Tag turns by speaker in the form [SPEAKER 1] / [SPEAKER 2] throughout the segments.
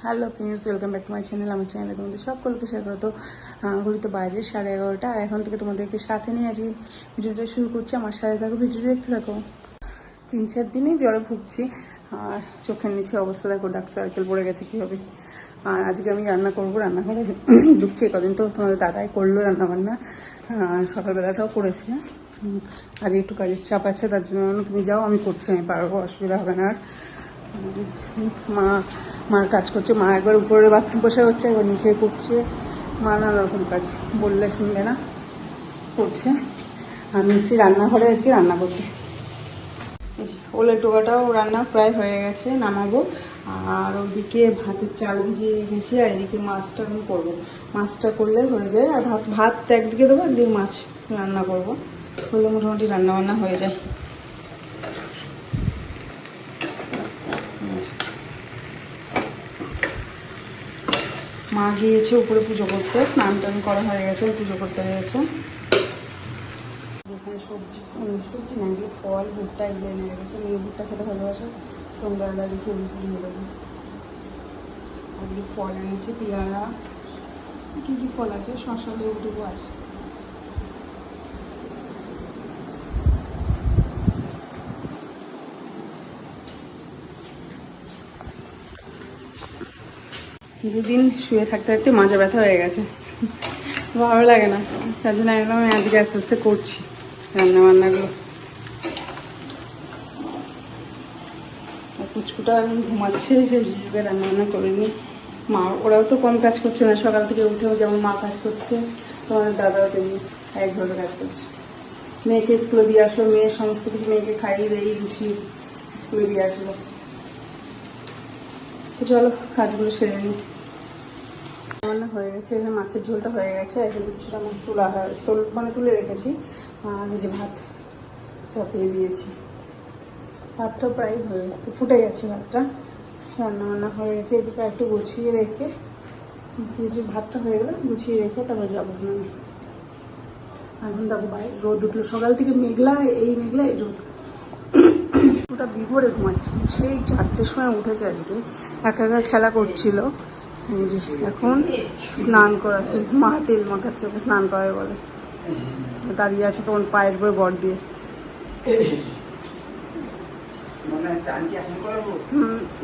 [SPEAKER 1] Hello friends, welcome back to my channel. আমার চ্যানেলে তোমাদের সকলকে স্বাগত। ঘড়িতে বাজে 11:30, আর এখন থেকে তোমাদেরকে সাথে নিয়ে আজকে ভিডিওটা শুরু করছি। আমার সাথে থাকো, ভিডিওটা দেখতে থাকো। 3-4 দিনই জ্বরে ভুগছি, আর চোখের নিচে অবস্থা দেখো, ডার্ক সার্কেল পড়ে গেছে কীভাবে। আর আজকে আমি রান্না করবো, রান্নাঘরে ঢুকছি। কদিন তো তোমাদের দাদাই করলো রান্নাবান্না, সকালবেলাটাও করেছে। আজ একটু কাজের চাপ আছে, তার জন্য তুমি যাও, আমি করছি, আমি পারবো, অসুবিধা হবে না। আর মার কাজ করছে, মা একবার উপরে বাথরুম বসে হচ্ছে, একবার নিচে করছে। মা নানা রকম কাজ বললে শুনবে না, করছে। আমি এসেছি রান্নাঘরে আজকে রান্না করতে। ওলের টোকাটাও রান্না প্রায় হয়ে গেছে, নামাবো। আর ওদিকে ভাতের চাল ভিজিয়ে রেখেছি, আর এদিকে মাছটা আমি করবো। মাছটা করলে হয়ে যায়, আর ভাত একদিকে দেবো, একদিকে মাছ রান্না করবো, করলে মোটামুটি রান্নাবান্না হয়ে যায়। মা গিয়েছে উপরে পুজো করতে, স্নান টান করা হয়ে গেছে, পুজো করতে গিয়েছে। যেখানে সবজি না, এগুলো ফল, ভুট্টা এগুলো এনে রেখেছে। মেয়ে ভুট্টা খেতে ভালোবাসে, সন্ধ্যাবেলা দেখে দিয়ে দেবো। আজকে ফল এনেছে, পেয়ারা, কী কী ফল আছে, শশা, লেবুটুকু আছে। দুদিন শুয়ে থাকতে থাকতে মাজা ব্যথা হয়ে গেছে, ভালো লাগে না। তার জন্য একদম আমি আজকে আস্তে আস্তে করছি রান্নাবান্নাগুলো। কুচকুটা ঘুমাচ্ছে, সে হিসেবে রান্নাবান্না করিনি। মা ওরাও তো কম কাজ করছে না, সকাল থেকে উঠেও যেমন মা কাজ করছে, তোমাদের দাদাও তেমনি একভাবে কাজ করছে। মেয়েকে স্কুলে দিয়ে আসলো, মেয়ের সমস্ত কিছু মেয়েকে খাইয়ে দিয়ে গুছিয়ে স্কুলে দিয়ে আসলো। তো চলো কাজগুলো সেরে নিই। রান্না হয়ে গেছে, এখানে মাছের ঝোলটা হয়ে গেছে, এখানে কিছুটা মাছ তুলে রেখেছি। আর এই যে ভাত চাপিয়ে দিয়েছি, ভাতটা প্রায় হয়ে গেছে, ফুটে গেছে ভাতটা। রান্নাবান্না হয়ে গেছে, এদিকে একটু গুছিয়ে রেখে, ভাতটা হয়ে গেলে গুছিয়ে রেখে তারপরে যাবো স্নানে। এখন দেখো বাইরে রোদ উঠলো, সকাল থেকে মেঘলা, এই রোদ। ওটা বিভোরে ঘুমাচ্ছি, সেই 4টের সময় উঠেছে আজকে, একা একা খেলা করছিল। এই যে এখন স্নান করা, মা তেল মাখাচ্ছে, ওকে স্নান করাবে বলে। দাঁড়িয়ে আছে তখন পায়ের উপরে বর দিয়ে।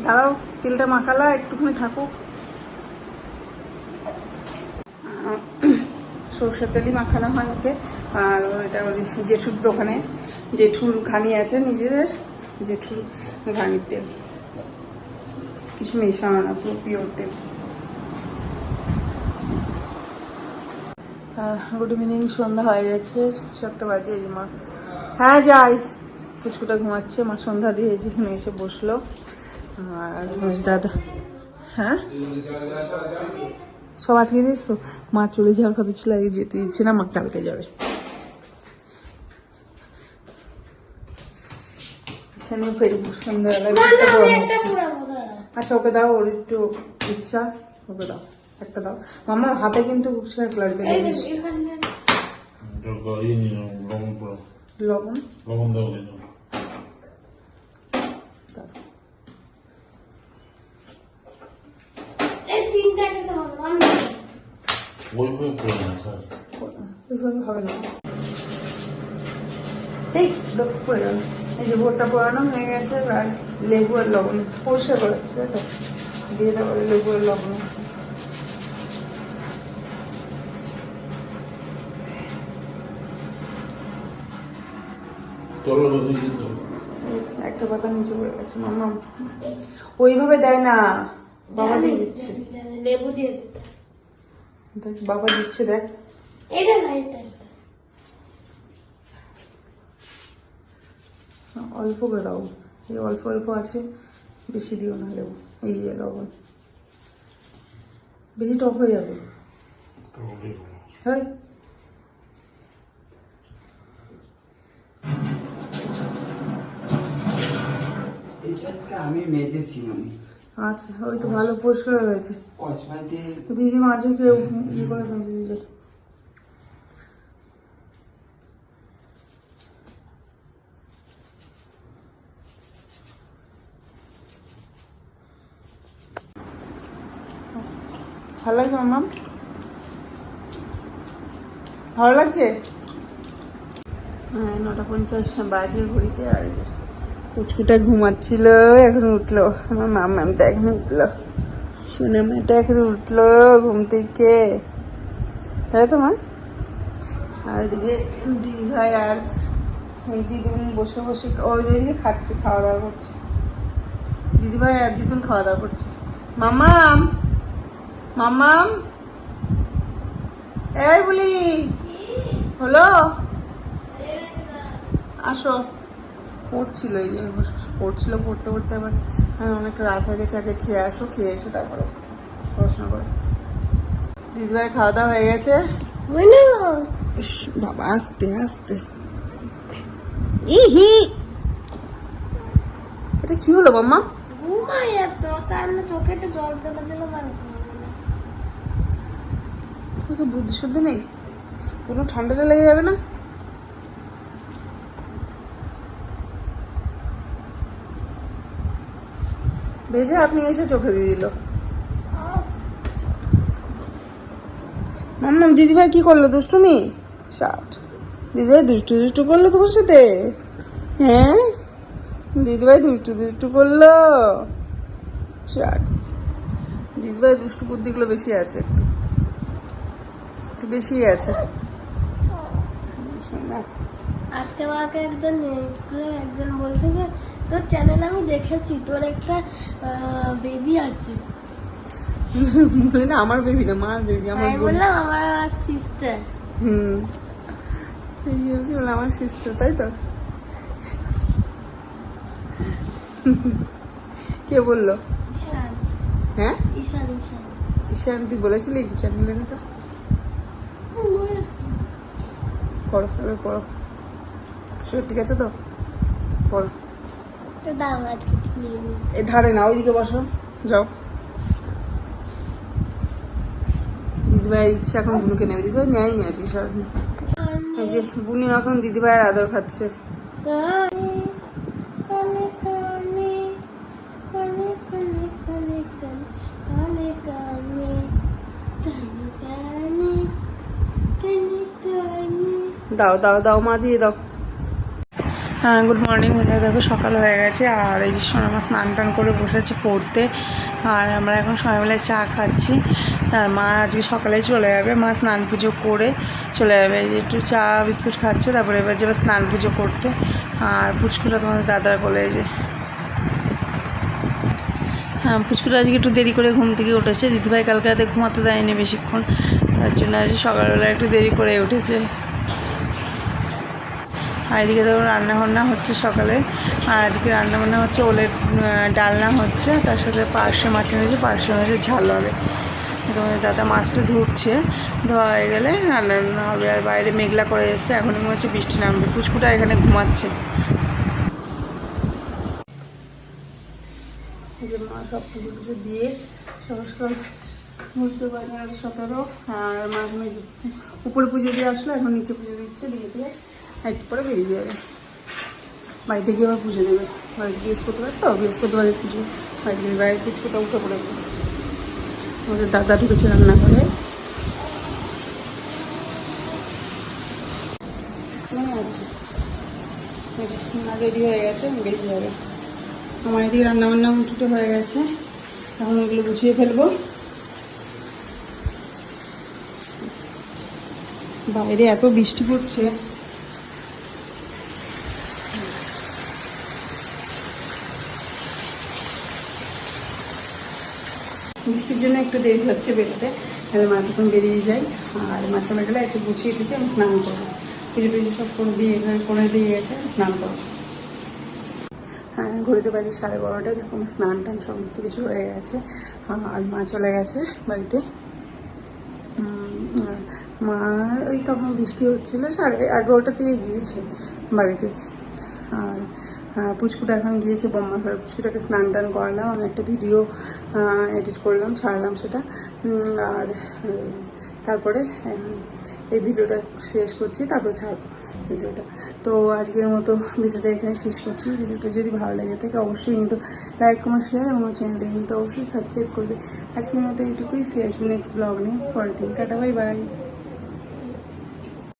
[SPEAKER 1] দাঁড়াও, তেলটা মাখালা, একটুখানি থাকুক। সরষের তেলই মাখানো হয় ওকে। আর এটা ওই জেঠুর দোকানে, জেঠুর ঘানি আছে নিজেদের, জেঠুর ঘানির তেল, কিছু মেশানো না, পুরো পিওর তেল। গুড ইভিনিং, সন্ধ্যা হয়ে গেছে, 7টা বাজে। এই মা, হ্যাঁ যাই, কুচকুটা ঘুমাচ্ছে, মা সন্ধ্যা দিয়ে যেখানে এসে বসলো। আর দাদা, হ্যাঁ সব আটকে দিস তো। মা চলে যাওয়ার কথা ছিল, আগে যেতে দিচ্ছে না, মা কালকে যাবে। এখানে ফেরবো সন্ধ্যাবেলায়। আচ্ছা ওকে দাও, ওর একটু ইচ্ছা, ওকে দাও, একটা দাও। মামার হাতে কিন্তু লাগবে, লবণ হবে না। এই পড়ে গেল। এই যে ভোরটা পোড়ানো হয়ে গেছে, আর লেবু আর লবণ পরিষ্কার করাচ্ছে, তো দিয়ে দেবো লেবু আর লবণ। একটা পাতা নিচে পড়ে গেছে, মামা ওইভাবে দেয় না, বাবা দিয়ে দিচ্ছে, লেবু দিয়ে দেখ, বাবা দিচ্ছে, দেখ। এটা না, এটা অল্প করে দাও, এই অল্প অল্প আছে, বেশি দিও না লেবু। এই লবণ বেশি টক হয়ে যাবে। হ্যাঁ আমি মেজেছিলাম। আচ্ছা, ওই তো ভালো পরিষ্কার হয়েছে, দিদি মাঝে কেউ ইয়ে করে মেজে দিয়েছে। ভালো লাগছে মাম্মা? ভালো লাগছে? হ্যাঁ, 9:50 বাজে ঘড়িতে। আর পুচকুটা ঘুমাচ্ছিল, এখন উঠলো। আমার মাম্মামটা এখন উঠলো, শুনে মেয়েটা এখন উঠলো ঘুম থেকে, তাই তো মা? আর ওইদিকে দিদি ভাই আর দিদুন বসে বসে ওইদিকে খাচ্ছে, খাওয়া দাওয়া করছে। দিদি ভাই আর দিদুন খাওয়া দাওয়া করছে। মাম্মাম, মাম্মাম, এই বলি, হলো? আসো। পড়ছিল, এই যে পড়ছিল, পড়তে পড়তে আবার অনেক রাত হয়ে গেছে, আগে খেয়ে আসো, খেয়ে এসে তারপরে পড়াশোনা করে। দিদিভাই খাওয়া দাওয়া হয়ে গেছে। বাবা আস্তে আস্তে। ইহি, এটা কি হলো মাম্মা? তোকে বুদ্ধি শুদ্ধি নেই? কোনো ঠান্ডাটা লেগে যাবে না? ভেজে আপনি এসে চোখে দিয়ে দিল। মাম্মা দিদিভাই কি করলো? দুষ্টুমি? দিদিভাই দুষ্টু দুষ্টু করলো তোমার সাথে? হ্যাঁ, দিদিভাই দুষ্টু দুষ্টু করলো। দিদিভাই দুষ্টু বুদ্ধিগুলো বেশি আছে, একটু বেশি আছে।
[SPEAKER 2] আজকে আমাকে একজন স্কুলে একজন বলছে যে তোর চ্যানেল আমি দেখেছি, তোর একটা বেবি আছে।
[SPEAKER 1] বলি না আমার বেবি না, মার বেবি।
[SPEAKER 2] আমি বললাম আমার সিস্টার।
[SPEAKER 1] আমার সিস্টার, তাই তো? কে বললো?
[SPEAKER 2] ঈশান।
[SPEAKER 1] হ্যাঁ,
[SPEAKER 2] ঈশান ঈশান
[SPEAKER 1] ঈশান তুই বলেছিলি চ্যানেলে না? তো পড়ো, এবার পড়ো। ঠিক আছে তো, পড়ো।
[SPEAKER 2] দাম আজকে
[SPEAKER 1] এ ধারে না, ওইদিকে বসো, যাও। দিদিভাইয়ের ইচ্ছা এখন বুনুকে নেবে। দিদিভাই নেয় নি আজকে সারাদিন। এই যে বুনি এখন দিদিভাইয়ের আদর খাচ্ছে। দাও দাও দাও, মা দিয়ে দাও। হ্যাঁ, গুড মর্নিং বন্ধুরা। দেখো সকাল হয়ে গেছে, আর এই যে সোনামা স্নান টান করে বসেছে পড়তে, আর আমরা এখন সবাই মিলে চা খাচ্ছি। আর মা আজকে সকালেই চলে যাবে, মা স্নান পুজো করে চলে যাবে। এই যে একটু চা বিস্কুট খাচ্ছে, তারপরে এবার যাবে স্নান পুজো করতে। আর পুচকুটা তোমাদের দাদার কোলে, এই যে হ্যাঁ, পুচকুটা আজকে একটু দেরি করে ঘুম থেকে উঠেছে। দিদিভাই কালকে রাতে ঘুমাতে দেয়নি বেশিক্ষণ, তার জন্য আজকে সকালবেলা একটু দেরি করে উঠেছে। আর এদিকে তো রান্নাবান্না হচ্ছে সকালে, আর আজকে রান্নাবান্না হচ্ছে ওলের ডালনা হচ্ছে, তার সাথে পার্শে মাছ এনেছে, পার্শে মাছের ঝাল হবে। তোমাদের দাদা মাছটা ধুচ্ছে, ধোয়া হয়ে গেলে রান্না হবে। আর বাইরে মেঘলা করে এসছে, এখন মনে হচ্ছে বৃষ্টি নামবে। পুচকুটা এখানে ঘুমাচ্ছে। যে মা সব পুজো টুজো দিয়ে সংস্কার বুঝতে পারি 17, আর মা এখন উপরে পুজো দিয়ে আসলো, এখন নিচে পুজো দিচ্ছে, দিয়ে একটু পরে বেরিয়ে যাবে। বাড়িতে গিয়ে আবার পুজো দেবে। বাড়িতে বৃহস্পতিবার তো, বৃহস্পতিবারের পুজো বাড়িতে, বাইরের পুজোটা উঠে পড়ে। আমাদের দাদা ঢুকেছে রান্না করে। মনে আছে রেডি হয়ে গেছে, বেরিয়ে যাবে। আমার এদিকে রান্নাবান্না উঠে হয়ে গেছে, এখন ওগুলো গুছিয়ে ফেলবো। বাইরে এত বৃষ্টি পড়ছে, বৃষ্টির জন্য একটু দেরি হচ্ছে বেরোতে, তাহলে মা তখন বেরিয়ে যায়। আর মা চলে গেলে একটু গুছিয়ে দিতে আমি স্নান করবো। পুজো টুজো সব করে দিয়ে গেছে, স্নান করবো। হ্যাঁ, ঘুরতে পারি 12:30। দেখো স্নান টান সমস্ত কিছু হয়ে গেছে, আর মা চলে গেছে বাড়িতে। মা ওই তখন বৃষ্টি হচ্ছিলো, 11:30 থেকে গিয়েছে বাড়িতে। আর পুচকুটা এখন গিয়েছে বম্মার ঘরে। পুচকুটাকে স্নান টান করালাম, আমি একটা ভিডিও এডিট করলাম, ছাড়লাম সেটা। আর তারপরে এই ভিডিওটা শেষ করছি, তারপরে ছাড়বো। ভিডিওটা। তো আজকের মতো ভিডিওটা এখানে শেষ করছি। ভিডিওটা যদি ভালো লাগে থাকে অবশ্যই কিন্তু লাইক কমেন্ট শেয়ার এবং আমার চ্যানেলটা কিন্তু অবশ্যই সাবস্ক্রাইব করবে। আজকের মতো এইটুকুই, ফিরে আসবো নেক্সট ব্লগ নিয়ে পরের দিন। Tata, bye bye.